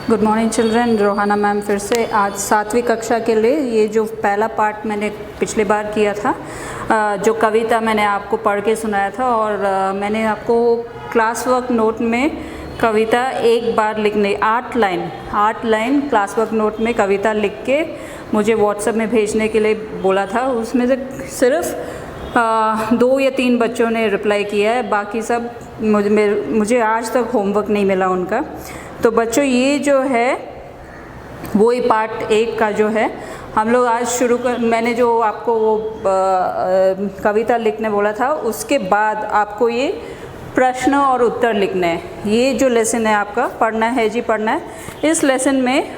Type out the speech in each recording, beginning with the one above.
Good morning children, Rohana ma'am फिर से आज 7वीं कक्षा के लिए ये जो पहला पार्ट मैंने पिछली बार किया था, जो कविता मैंने आपको पढ़ के सुनाया था और मैंने आपको क्लास वर्क नोट में कविता एक बार लिखने 8 लाइन क्लास वर्क नोट में कविता लिख के मुझे व्हाट्सएप में भेजने के लिए बोला था। उसमें से सिर्फ 2 या 3 बच्चों ने रिप्लाई किया है, बाकी सब मुझे आज तक होमवर्क नहीं मिला उनका। तो बच्चों ये जो है वो ही पार्ट 1 का जो है हम लोग आज शुरू कर। मैंने जो आपको वो कविता लिखने बोला था उसके बाद आपको ये प्रश्न और उत्तर लिखना है। ये जो लेसन है आपका पढ़ना है जी, पढ़ना है। इस लेसन में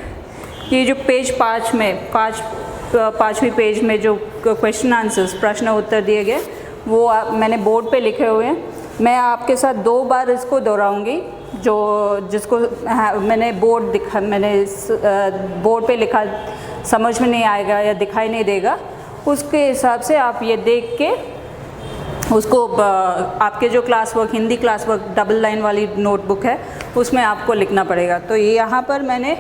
ये जो पेज 5 में 5वीं पेज में जो क्वेश्चन आंसर्स प्रश्न उत्तर दिए गए वो मैंने बोर्ड पे लिखे हुए हैं। मैं आपके साथ 2 बार इसको दोहराऊंगी, जिसको मैंने बोर्ड पे लिखा समझ में नहीं आएगा या दिखाई नहीं देगा, उसके हिसाब से आप ये देख के उसको आपके जो class work Hindi class work double line वाली नोटबुक है उसमें आपको लिखना पड़ेगा। तो यहाँ पर मैंने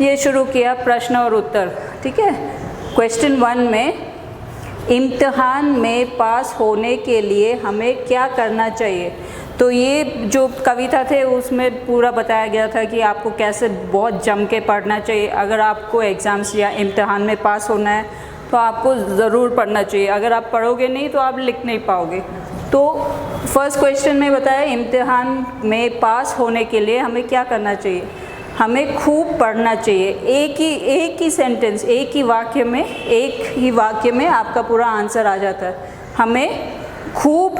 ये शुरू किया प्रश्न और उत्तर, ठीक है। क्वेश्चन 1 में इम्तिहान में पास होने के लिए हमें क्या करना चाहिए। तो ये जो कविता थे उसमें पूरा बताया गया था कि आपको कैसे बहुत जम के पढ़ना चाहिए। अगर आपको एग्ज़ाम्स या इम्तिहान में पास होना है तो आपको ज़रूर पढ़ना चाहिए। अगर आप पढ़ोगे नहीं तो आप लिख नहीं पाओगे। तो फर्स्ट क्वेश्चन में बताया इम्तिहान में पास होने के लिए हमें क्या करना चाहिए। हमें खूब पढ़ना चाहिए। एक ही सेंटेंस, एक ही वाक्य में आपका पूरा आंसर आ जाता है। हमें खूब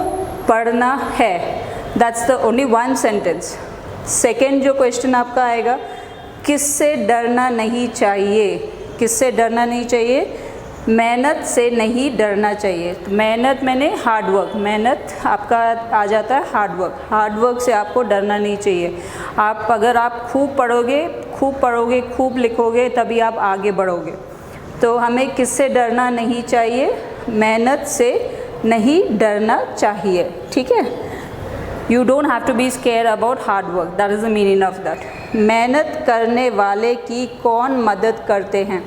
पढ़ना है, that's the only one sentence. Second जो क्वेश्चन आपका आएगा, किससे डरना नहीं चाहिए। किससे डरना नहीं चाहिए, मेहनत से नहीं डरना चाहिए। तो मेहनत मैंने हार्ड वर्क, मेहनत आपका आ जाता है हार्ड वर्क से आपको डरना नहीं चाहिए। अगर आप खूब पढ़ोगे खूब लिखोगे तभी आप आगे बढ़ोगे। तो हमें किससे डरना नहीं चाहिए, मेहनत से नहीं डरना चाहिए, ठीक है। You don't have to be scare about hard work, that is the meaning of that. मेहनत करने वाले की कौन मदद करते हैं,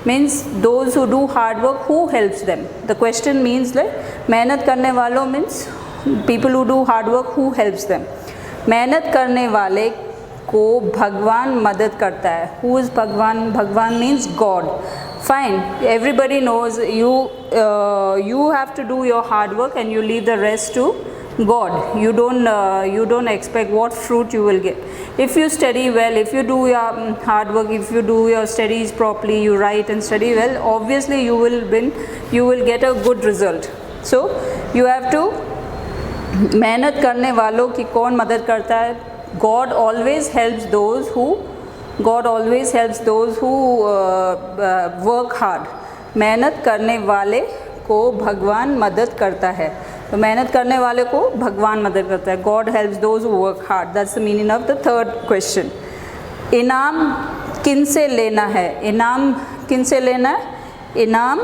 means those who do hard work, who helps them. The question means like मेहनत करने वालों means people who do hard work, who helps them. मेहनत करने वाले को भगवान मदद करता है। Who is भगवान? भगवान means God. Fine, everybody knows you have to do your hard work and you leave the rest to God. You don't expect what fruit you will get. If you study well, if you do your hard work, if you do your studies properly, you write and study well, obviously you will get a good result. So you have to, मेहनत करने वालों की कौन मदद करता है, God always helps those who work hard. मेहनत करने वाले को भगवान मदद करता है। तो मेहनत करने वाले को भगवान मदद करता है। God helps those who work hard. That's the meaning of the third question. इनाम किन से लेना है। इनाम किन से लेना है, इनाम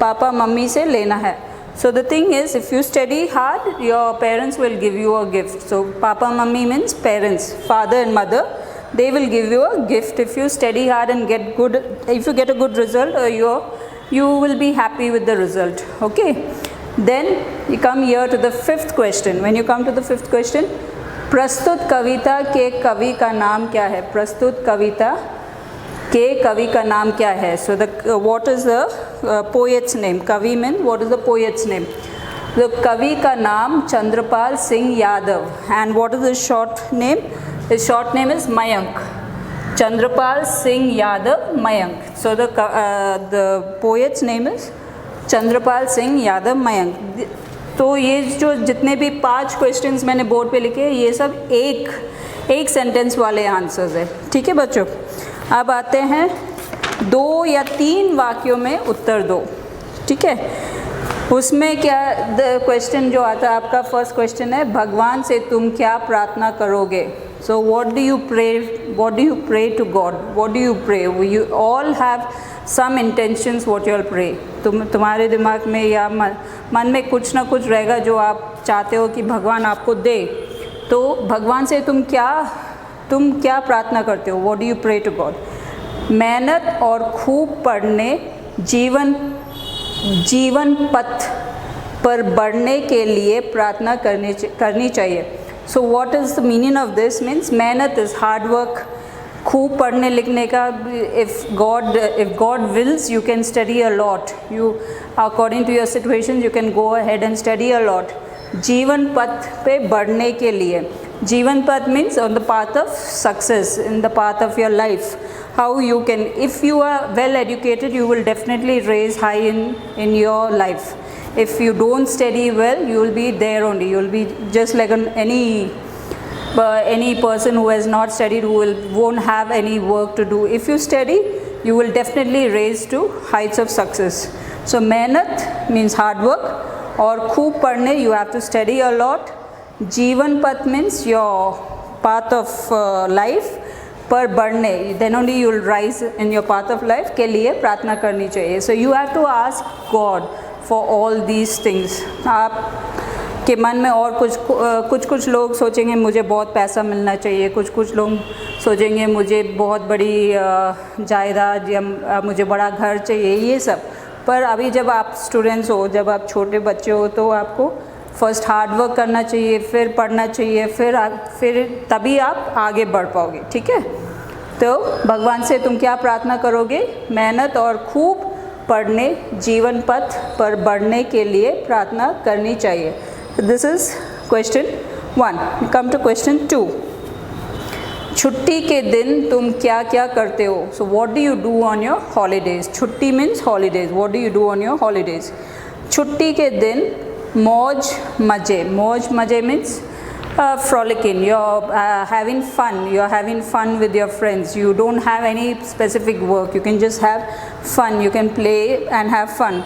पापा मम्मी से लेना है। So the thing is, if you study hard, your parents will give you a gift. So papa mummy means parents, father and mother. They will give you a gift if you study hard and if you get a good result, you will be happy with the result. Okay. Then you come here to the 5th question. When you come to the 5th question, प्रस्तुत कविता के कवि का नाम क्या है। प्रस्तुत कविता के कवि का नाम क्या है। So what is the poet's name? कवि mean what is the poet's name? The कवि का नाम Chandrapal Singh Yadav. And what is his short name? His short name is Mayank. Chandrapal Singh Yadav, Mayank. So the poet's name is Chandrapal Singh Yadav, Mayank. तो ये जो जितने भी 5 क्वेश्चंस मैंने बोर्ड पे लिखे ये सब एक सेंटेंस वाले आंसर्स है, ठीक है बच्चों। अब आते हैं 2 या 3 वाक्यों में उत्तर दो, ठीक है। उसमें क्या क्वेश्चन जो आता है आपका फर्स्ट क्वेश्चन है, भगवान से तुम क्या प्रार्थना करोगे। So what do you pray to God, what do you pray. You all have some intentions what you all pray. तुम्हारे दिमाग में या मन में कुछ ना कुछ रहेगा जो आप चाहते हो कि भगवान आपको दे। तो भगवान से तुम क्या तुम क्या प्रार्थना करते हो, what do you pray to God. मेहनत और खूब पढ़ने जीवन पथ पर बढ़ने के लिए प्रार्थना करनी चाहिए। So what is the meaning of this means मेहनत इज़ हार्ड वर्क। खूब पढ़ने लिखने का, if God wills you can study a lot, you according to your situation you can go ahead and study a lot. जीवन पथ पे बढ़ने के लिए, जीवन पथ means on the path of success, in the path of your life, how you can, if you are well educated you will definitely raise high in your life. If you don't study well you will be there only, you will be just like any person who has not studied, who won't have any work to do. If you study you will definitely raise to heights of success. So mehnat means hard work, और खूब पढ़ने you have to study a lot. जीवन पथ means your path of life, पर बढ़ने then only you will rise in your path of life के लिए प्रार्थना करनी चाहिए. So you have to ask God for all these things. आप के मन में और कुछ लोग सोचेंगे मुझे बहुत पैसा मिलना चाहिए, कुछ लोग सोचेंगे मुझे बहुत बड़ी जायदाद या मुझे बड़ा घर चाहिए, ये सब. पर अभी जब आप स्टूडेंट्स हो, जब आप छोटे बच्चे हो, तो आपको फर्स्ट हार्ड वर्क करना चाहिए, फिर पढ़ना चाहिए, फिर तभी आप आगे बढ़ पाओगे. ठीक है. तो भगवान से तुम क्या प्रार्थना करोगे? मेहनत और खूब पढ़ने जीवन पथ पर बढ़ने के लिए प्रार्थना करनी चाहिए. This is question 1. Come to question 2. छुट्टी के दिन तुम क्या क्या करते हो? So what do you do on your holidays? छुट्टी means holidays. What do you do on your holidays? छुट्टी के दिन मौज मजे means frolicking, you're having fun, you're having fun with your friends, you don't have any specific work, you can just have fun, you can play and have fun.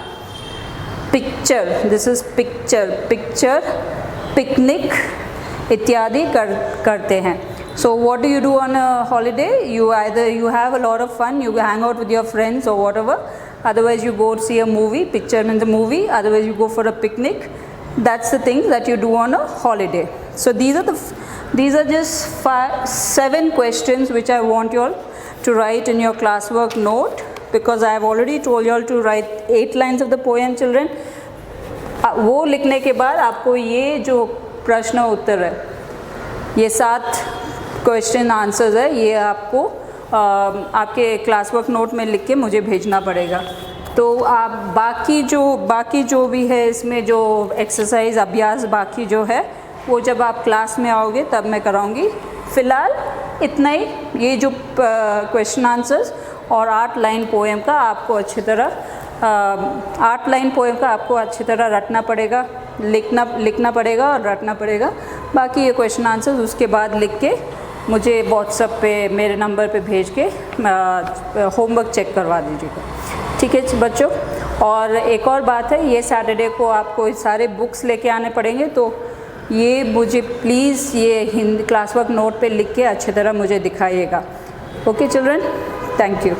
Picture, this is picture picnic इत्यादि करते हैं. So what do you do on a holiday? You have a lot of fun, you hang out with your friends or whatever. Otherwise you go see a movie. Picture means a movie. Otherwise you go for a picnic. That's the thing that you do on a holiday. So these are just 7 questions which I want you all to write in your classwork note, because I have already told you all to write 8 lines of the poem, children. वो लिखने के बाद आपको ये जो प्रश्न उत्तर है, ये 7 क्वेश्चन आंसर्स है, ये आपको आपके क्लासवर्क नोट में लिख के मुझे भेजना पड़ेगा. तो आप बाकी जो भी है इसमें जो एक्सरसाइज अभ्यास बाकी जो है वो जब आप क्लास में आओगे तब मैं कराऊंगी. फ़िलहाल इतना ही. ये जो क्वेश्चन आंसर्स और 8 लाइन पोएम का आपको अच्छी तरह 8 लाइन पोएम का आपको अच्छी तरह रटना पड़ेगा, लिखना पड़ेगा और रटना पड़ेगा. बाकी ये क्वेश्चन आंसर्स उसके बाद लिख के मुझे व्हाट्सएप पे मेरे नंबर पे भेज के होमवर्क चेक करवा दीजिएगा. ठीक है बच्चों. और एक और बात है, ये सैटरडे को आपको सारे बुक्स लेके आने पड़ेंगे, तो ये मुझे प्लीज़ ये हिंदी क्लासवर्क नोट पे लिख के अच्छी तरह मुझे दिखाइएगा. Okay children, thank you.